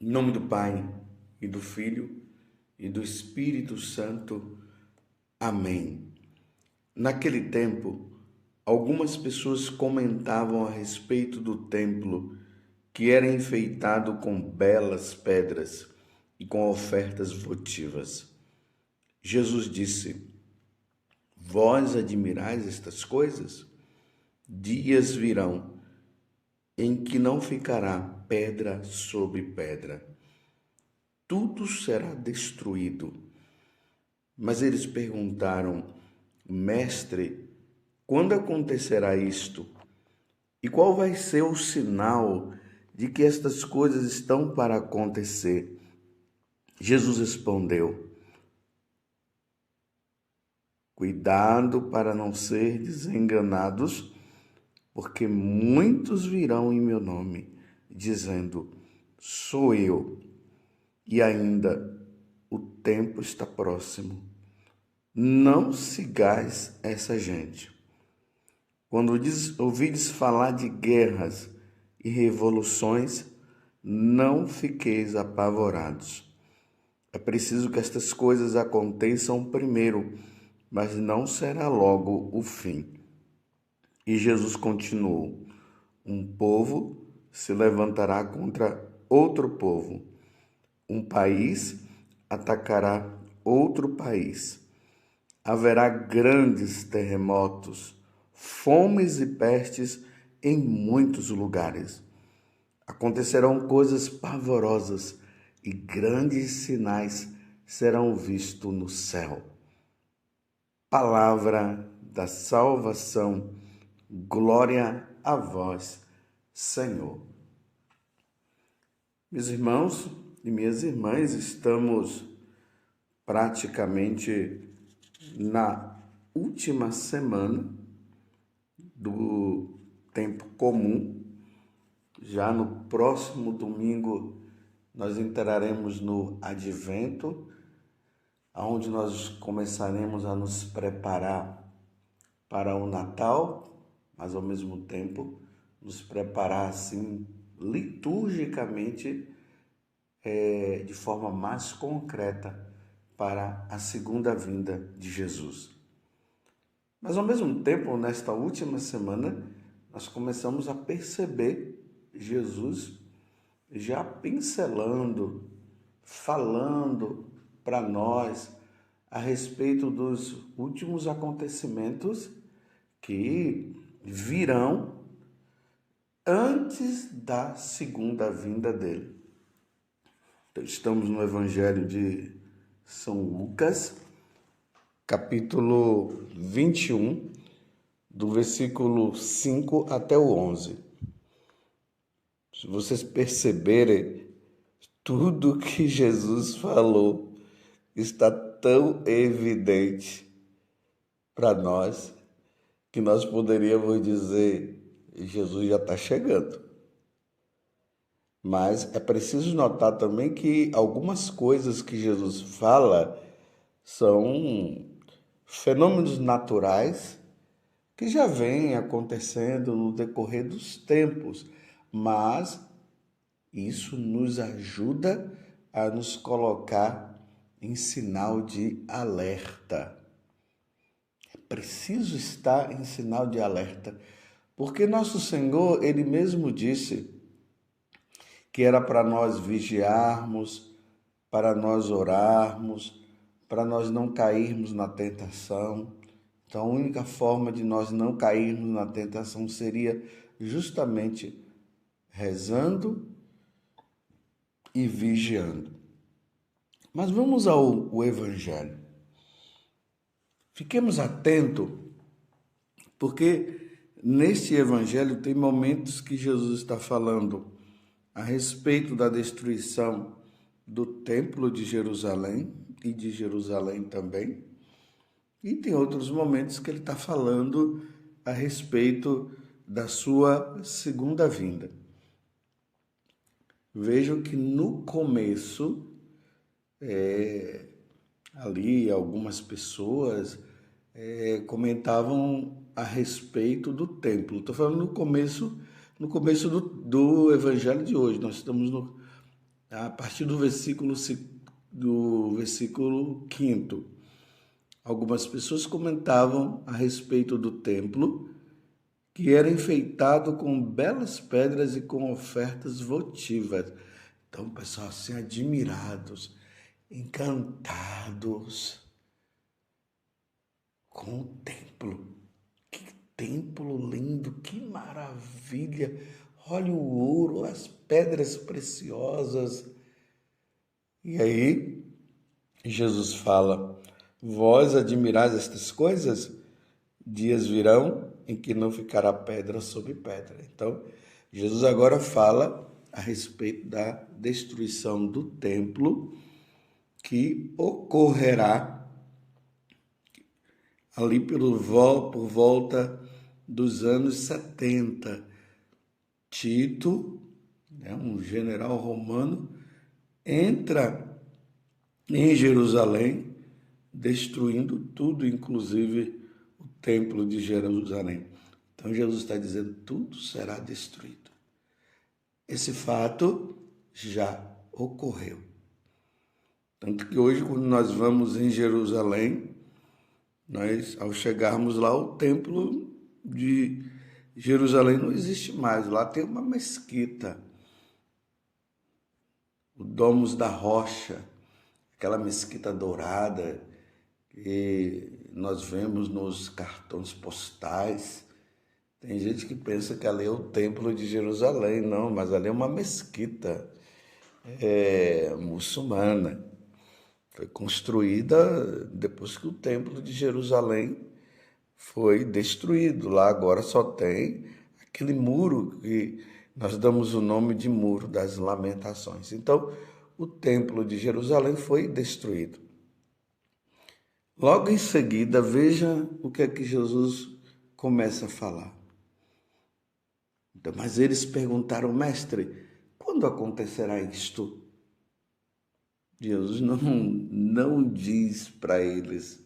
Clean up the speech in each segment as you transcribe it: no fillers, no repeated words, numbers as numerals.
Em nome do Pai, e do Filho, e do Espírito Santo. Amém. Naquele tempo, algumas pessoas comentavam a respeito do templo, que era enfeitado com belas pedras e com ofertas votivas. Jesus disse: Vós admirais estas coisas? Dias virão em que não ficará pedra sobre pedra. Tudo será destruído. Mas eles perguntaram: Mestre, quando acontecerá isto? E qual vai ser o sinal de que estas coisas estão para acontecer? Jesus respondeu: Cuidado para não ser desenganados, porque muitos virão em meu nome, dizendo: Sou eu. E ainda o tempo está próximo. Não sigais essa gente. Quando ouvides falar de guerras e revoluções, não fiqueis apavorados. É preciso que estas coisas aconteçam primeiro, mas não será logo o fim. E Jesus continuou: Um povo se levantará contra outro povo. Um país atacará outro país. Haverá grandes terremotos, fomes e pestes em muitos lugares. Acontecerão coisas pavorosas e grandes sinais serão vistos no céu. Palavra da salvação. Glória a vós, Senhor. Meus irmãos e minhas irmãs, estamos praticamente na última semana do tempo comum. Já no próximo domingo nós entraremos no Advento, onde nós começaremos a nos preparar para o Natal, mas ao mesmo tempo nos preparar assim liturgicamente, de forma mais concreta para a segunda vinda de Jesus. Mas ao mesmo tempo, nesta última semana, nós começamos a perceber Jesus já pincelando, falando para nós a respeito dos últimos acontecimentos que virão antes da segunda vinda dele. Então, estamos no Evangelho de São Lucas, capítulo 21, do versículo 5 até o 11. Se vocês perceberem, tudo que Jesus falou está tão evidente para nós que nós poderíamos dizer: Jesus já está chegando. Mas é preciso notar também que algumas coisas que Jesus fala são fenômenos naturais que já vêm acontecendo no decorrer dos tempos, mas isso nos ajuda a nos colocar em sinal de alerta. É preciso estar em sinal de alerta, porque nosso Senhor, Ele mesmo disse que era para nós vigiarmos, para nós orarmos, para nós não cairmos na tentação. Então, a única forma de nós não cairmos na tentação seria justamente rezando e vigiando. Mas vamos ao Evangelho. Fiquemos atentos, porque neste Evangelho tem momentos que Jesus está falando a respeito da destruição do Templo de Jerusalém e de Jerusalém também. E tem outros momentos que ele está falando a respeito da sua segunda vinda. Vejam que no começo, ali algumas pessoas comentavam a respeito do templo. Estou falando no começo do Evangelho de hoje. Nós estamos a partir do versículo 5. Algumas pessoas comentavam a respeito do templo, que era enfeitado com belas pedras e com ofertas votivas. Então, o pessoal assim, admirados, encantados com o templo. Que templo lindo, que maravilha! Olha o ouro, as pedras preciosas. E aí, Jesus fala: vós admirais estas coisas? Dias virão em que não ficará pedra sobre pedra. Então, Jesus agora fala a respeito da destruição do templo que ocorrerá ali por volta dos anos 70. Tito, um general romano, entra em Jerusalém, destruindo tudo, inclusive o templo de Jerusalém. Então Jesus está dizendo, tudo será destruído. Esse fato já ocorreu. Tanto que hoje, quando nós vamos em Jerusalém, nós, ao chegarmos lá, o templo de Jerusalém não existe mais. Lá tem uma mesquita, o Domus da Rocha, aquela mesquita dourada que nós vemos nos cartões postais. Tem gente que pensa que ali é o templo de Jerusalém. Não, mas ali é uma mesquita muçulmana. Foi construída depois que o templo de Jerusalém foi destruído. Lá agora só tem aquele muro que nós damos o nome de Muro das Lamentações. Então, o templo de Jerusalém foi destruído. Logo em seguida, veja o que é que Jesus começa a falar. Então, mas eles perguntaram, mestre, quando acontecerá isto? Jesus não diz para eles,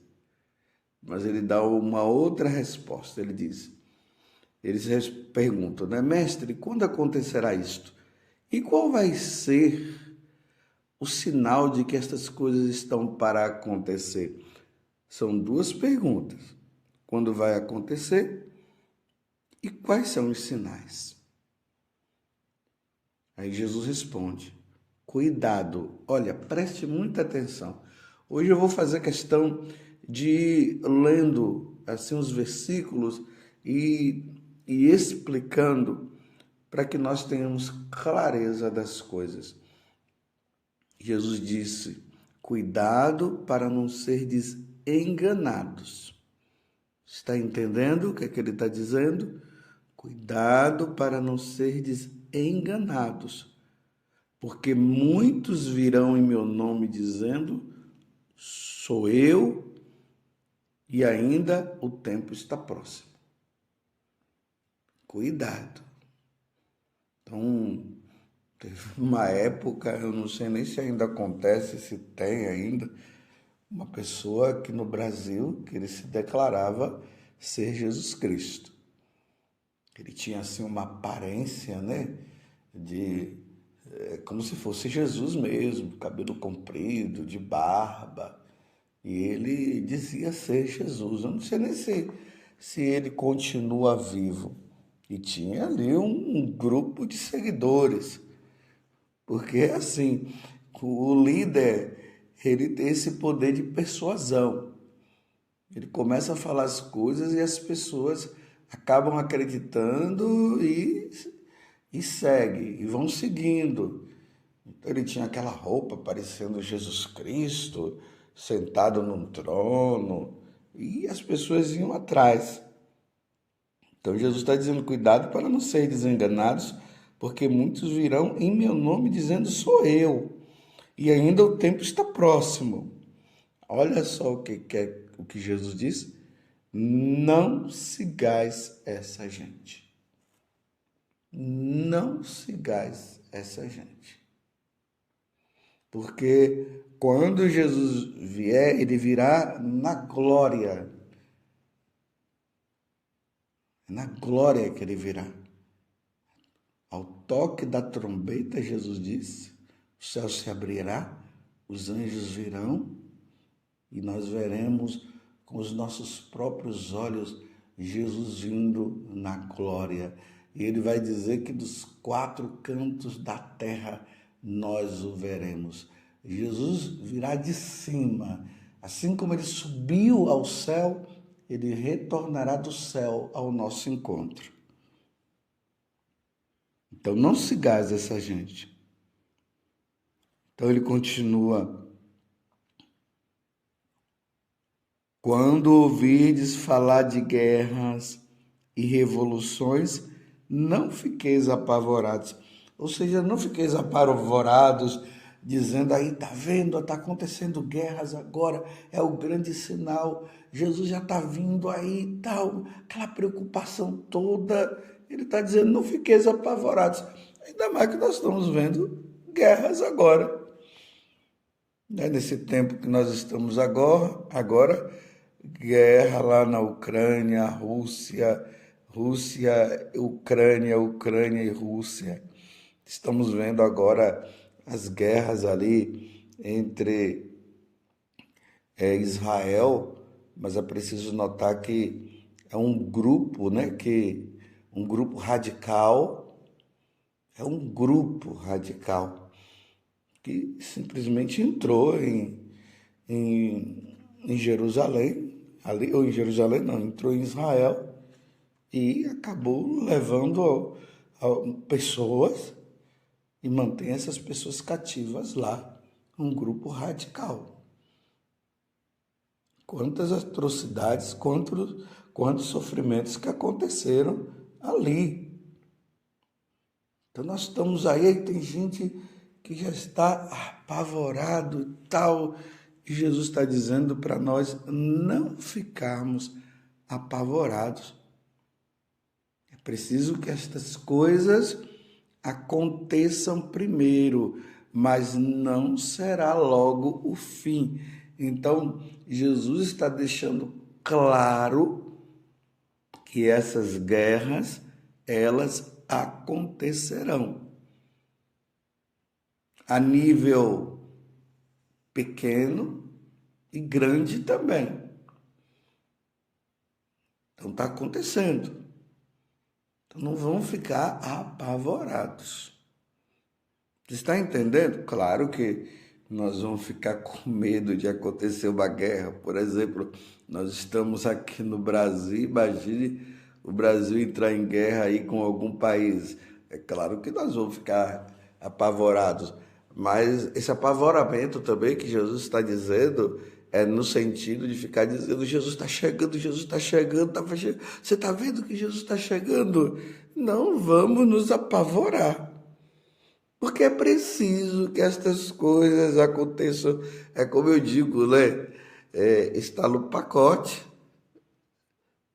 mas ele dá uma outra resposta. Ele diz, eles perguntam, né, mestre, quando acontecerá isto? E qual vai ser o sinal de que estas coisas estão para acontecer? São duas perguntas. Quando vai acontecer e quais são os sinais? Aí Jesus responde, cuidado, olha, preste muita atenção. Hoje eu vou fazer questão de lendo assim os versículos e explicando para que nós tenhamos clareza das coisas. Jesus disse, cuidado para não serdes enganados. Está entendendo o que é que ele está dizendo? Cuidado para não serdes enganados, porque muitos virão em meu nome dizendo, sou eu, e ainda o tempo está próximo. Cuidado. Então, teve uma época, eu não sei nem se ainda acontece, se tem ainda, uma pessoa aqui no Brasil que ele se declarava ser Jesus Cristo. Ele tinha assim uma aparência, né, como se fosse Jesus mesmo, cabelo comprido, de barba. E ele dizia ser Jesus. Eu não sei nem se ele continua vivo. E tinha ali um grupo de seguidores. Porque, assim, o líder, ele tem esse poder de persuasão. Ele começa a falar as coisas e as pessoas acabam acreditando e seguem, e vão seguindo. Então, ele tinha aquela roupa parecendo Jesus Cristo, sentado num trono, e as pessoas iam atrás. Então, Jesus está dizendo, cuidado para não serem desenganados, porque muitos virão em meu nome dizendo, sou eu. E ainda o tempo está próximo. Olha só o que Jesus diz. Não sigais essa gente. Não sigais essa gente. Porque quando Jesus vier, ele virá na glória. Na glória que ele virá. Ao toque da trombeta, Jesus disse, céu se abrirá, os anjos virão e nós veremos com os nossos próprios olhos Jesus vindo na glória. E ele vai dizer que dos 4 cantos da terra nós o veremos. Jesus virá de cima, assim como ele subiu ao céu, ele retornará do céu ao nosso encontro. Então não se gase essa gente. Então ele continua: quando ouvirdes falar de guerras e revoluções, não fiqueis apavorados. Ou seja, não fiqueis apavorados, dizendo aí, tá vendo, tá acontecendo guerras agora, é o grande sinal, Jesus já tá vindo aí e tal, aquela preocupação toda. Ele está dizendo, não fiqueis apavorados. Ainda mais que nós estamos vendo guerras agora. Nesse tempo que nós estamos agora, guerra lá na Ucrânia, Rússia, Ucrânia e Rússia. Estamos vendo agora as guerras ali entre Israel, mas é preciso notar que é um grupo, né, um grupo radical, que simplesmente entrou em Jerusalém, ali, ou em Jerusalém não, entrou em Israel e acabou levando pessoas e mantém essas pessoas cativas lá, um grupo radical. Quantas atrocidades, quantos sofrimentos que aconteceram ali. Então nós estamos aí tem gente que já está apavorado e tal, e Jesus está dizendo para nós não ficarmos apavorados. É preciso que estas coisas aconteçam primeiro, mas não será logo o fim. Então, Jesus está deixando claro que essas guerras, elas acontecerão. A nível pequeno e grande também. Então está acontecendo. Então não vão ficar apavorados. Você está entendendo? Claro que nós vamos ficar com medo de acontecer uma guerra. Por exemplo, nós estamos aqui no Brasil, imagine o Brasil entrar em guerra aí com algum país. É claro que nós vamos ficar apavorados. Mas esse apavoramento também que Jesus está dizendo é no sentido de ficar dizendo Jesus está chegando, você está vendo que Jesus está chegando? Não vamos nos apavorar, porque é preciso que estas coisas aconteçam, é como eu digo, né? Está no pacote,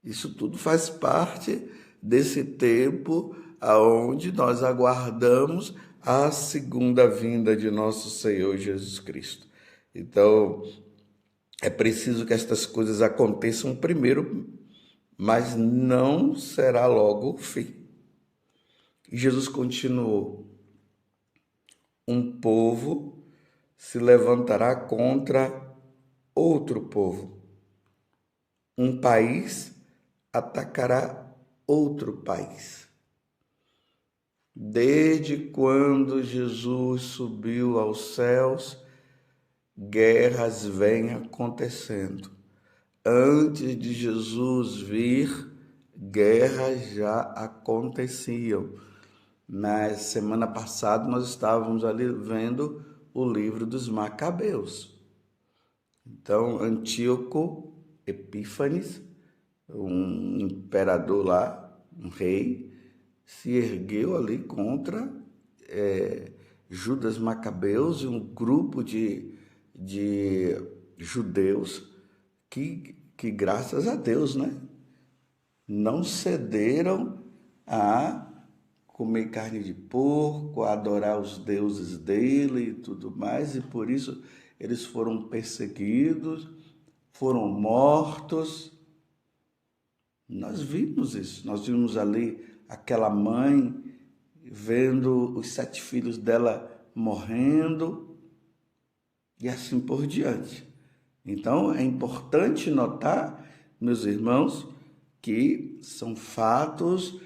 isso tudo faz parte desse tempo aonde nós aguardamos a segunda vinda de nosso Senhor Jesus Cristo. Então, é preciso que estas coisas aconteçam primeiro, mas não será logo o fim. E Jesus continuou: um povo se levantará contra outro povo. Um país atacará outro país. Desde quando Jesus subiu aos céus, guerras vêm acontecendo. Antes de Jesus vir, guerras já aconteciam. Na semana passada nós estávamos ali vendo o livro dos Macabeus. Então, Antíoco Epífanes, um imperador lá, um rei, se ergueu ali contra Judas Macabeus e um grupo de judeus que graças a Deus, né, não cederam a comer carne de porco, a adorar os deuses dele e tudo mais, e por isso eles foram perseguidos, foram mortos. Nós vimos isso, nós vimos ali aquela mãe vendo os 7 filhos dela morrendo e assim por diante. Então, é importante notar, meus irmãos, que são fatos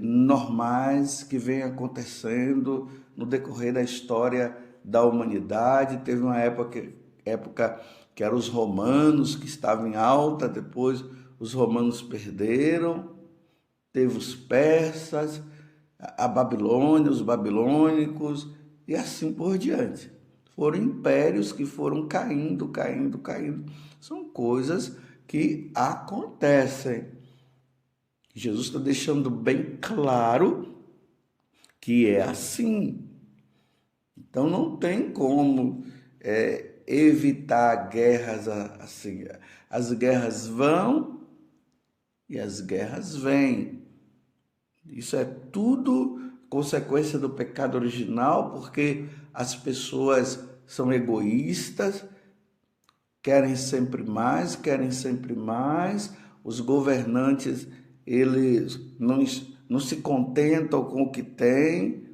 normais que vêm acontecendo no decorrer da história da humanidade. Teve uma época que eram os romanos que estavam em alta, depois os romanos perderam, teve os persas, a Babilônia, os babilônicos e assim por diante. Foram impérios que foram caindo, caindo, caindo. São coisas que acontecem. Jesus está deixando bem claro que é assim. Então não tem como evitar guerras assim. As guerras vão e as guerras vêm. Isso é tudo consequência do pecado original, porque as pessoas são egoístas, querem sempre mais, querem sempre mais. Os governantes, eles não se contentam com o que têm.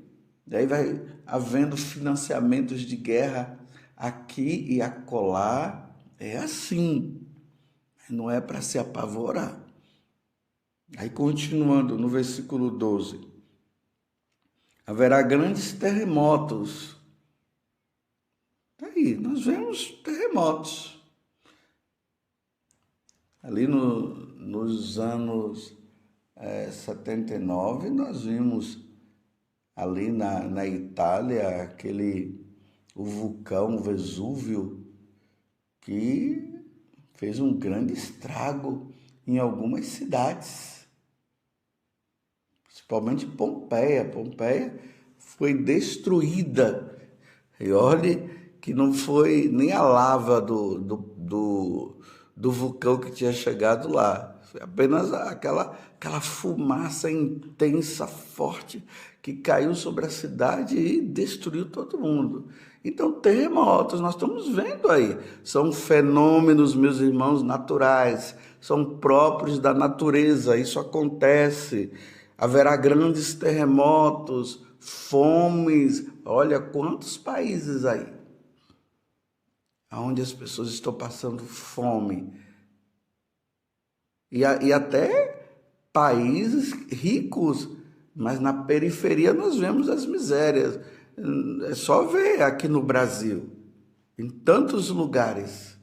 Daí vai havendo financiamentos de guerra aqui e acolá. É assim, não é para se apavorar. Aí continuando no versículo 12, haverá grandes terremotos. Aí, nós vemos terremotos. Ali nos anos 79, nós vimos ali na Itália o vulcão Vesúvio, que fez um grande estrago em algumas cidades. Principalmente Pompeia. Pompeia foi destruída. E olhe que não foi nem a lava do vulcão que tinha chegado lá. Foi apenas aquela fumaça intensa, forte, que caiu sobre a cidade e destruiu todo mundo. Então, terremotos, nós estamos vendo aí. São fenômenos, meus irmãos, naturais. São próprios da natureza. Isso acontece. Haverá grandes terremotos, fomes. Olha quantos países aí, onde as pessoas estão passando fome. E até países ricos, mas na periferia nós vemos as misérias. É só ver aqui no Brasil, em tantos lugares.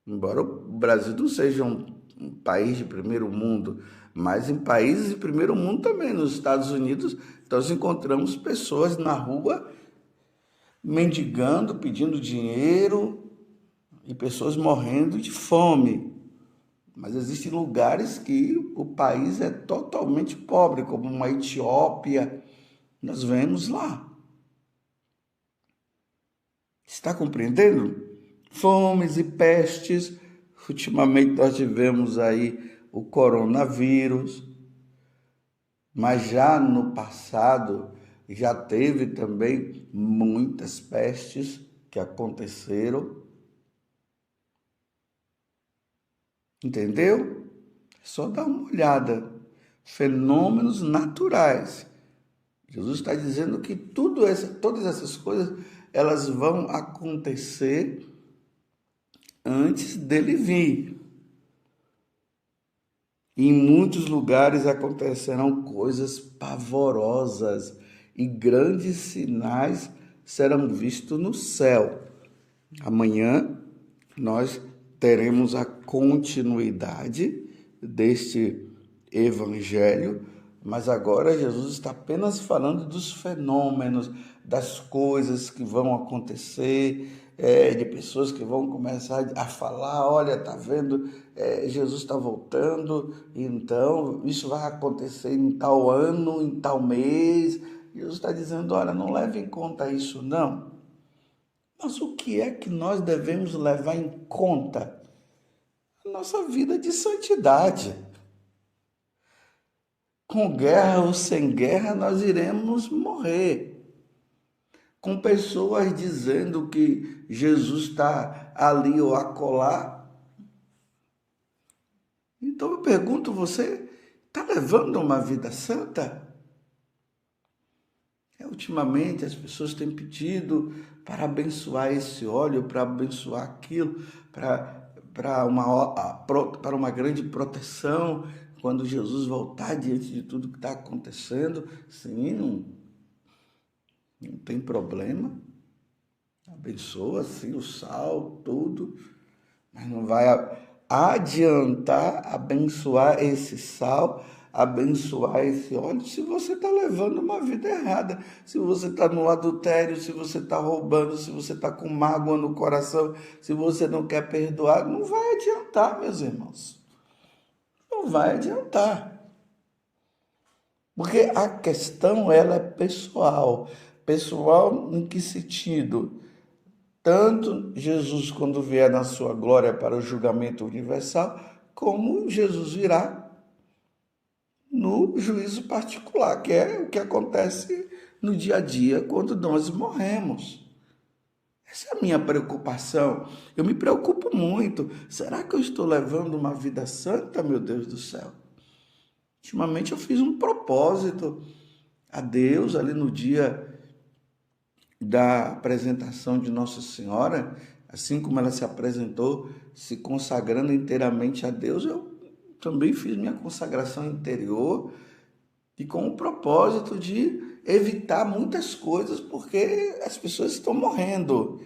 Embora o Brasil não seja um país de primeiro mundo, mas em países de primeiro mundo também, nos Estados Unidos, nós encontramos pessoas na rua mendigando, pedindo dinheiro e pessoas morrendo de fome. Mas existem lugares que o país é totalmente pobre, como uma Etiópia, nós vemos lá. Está compreendendo? Fomes e pestes. Ultimamente nós tivemos aí o coronavírus, mas já no passado já teve também muitas pestes que aconteceram. Entendeu? É só dar uma olhada. Fenômenos naturais. Jesus está dizendo que todas essas coisas, elas vão acontecer antes dele vir. Em muitos lugares acontecerão coisas pavorosas e grandes sinais serão vistos no céu. Amanhã nós teremos a continuidade deste evangelho, mas agora Jesus está apenas falando dos fenômenos, das coisas que vão acontecer, de pessoas que vão começar a falar, olha, tá vendo, Jesus está voltando, então isso vai acontecer em tal ano, em tal mês. Jesus está dizendo, olha, não leve em conta isso não. Mas o que é que nós devemos levar em conta? A nossa vida de santidade. Com guerra ou sem guerra, nós iremos morrer. Com pessoas dizendo que Jesus está ali ou acolá. Então eu pergunto, você está levando uma vida santa? Ultimamente as pessoas têm pedido para abençoar esse óleo, para abençoar aquilo, para uma grande proteção quando Jesus voltar diante de tudo que está acontecendo. Sim, não tem problema. Abençoa sim o sal, tudo, mas não vai adiantar abençoar esse sal, abençoar esse óleo, se você está levando uma vida errada, se você está no adultério, se você está roubando, se você está com mágoa no coração, se você não quer perdoar, não vai adiantar, meus irmãos. Não vai adiantar. Porque a questão, ela é pessoal. Pessoal em que sentido? Tanto Jesus, quando vier na sua glória para o julgamento universal, como Jesus virá no juízo particular, que é o que acontece no dia a dia quando nós morremos. Essa é a minha preocupação. Eu me preocupo muito. Será que eu estou levando uma vida santa, meu Deus do céu? Ultimamente eu fiz um propósito a Deus ali no dia da apresentação de Nossa Senhora, assim como ela se apresentou, se consagrando inteiramente a Deus, eu também fiz minha consagração interior e com o propósito de evitar muitas coisas, porque as pessoas estão morrendo.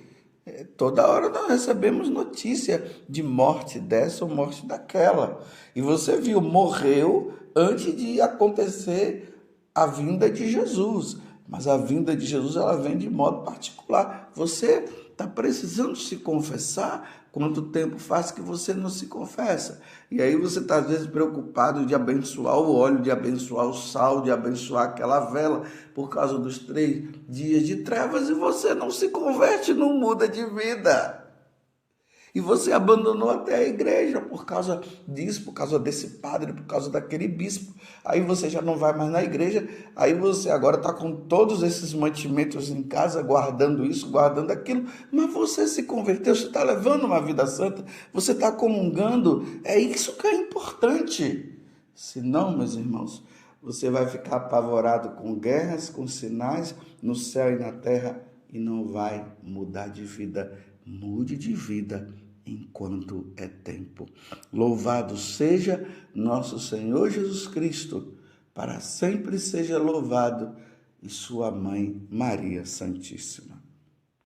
Toda hora nós recebemos notícia de morte dessa ou morte daquela. E você viu, morreu antes de acontecer a vinda de Jesus. Mas a vinda de Jesus, ela vem de modo particular. Você está precisando se confessar? Quanto tempo faz que você não se confessa? E aí você está, às vezes, preocupado de abençoar o óleo, de abençoar o sal, de abençoar aquela vela, por causa dos 3 dias de trevas, e você não se converte, não muda de vida. E você abandonou até a igreja por causa disso, por causa desse padre, por causa daquele bispo. Aí você já não vai mais na igreja, aí você agora está com todos esses mantimentos em casa, guardando isso, guardando aquilo, mas você se converteu, você está levando uma vida santa, você está comungando, é isso que é importante. Senão, meus irmãos, você vai ficar apavorado com guerras, com sinais no céu e na terra e não vai mudar de vida. Mude de vida enquanto é tempo. Louvado seja nosso Senhor Jesus Cristo, para sempre seja louvado, e sua mãe Maria Santíssima.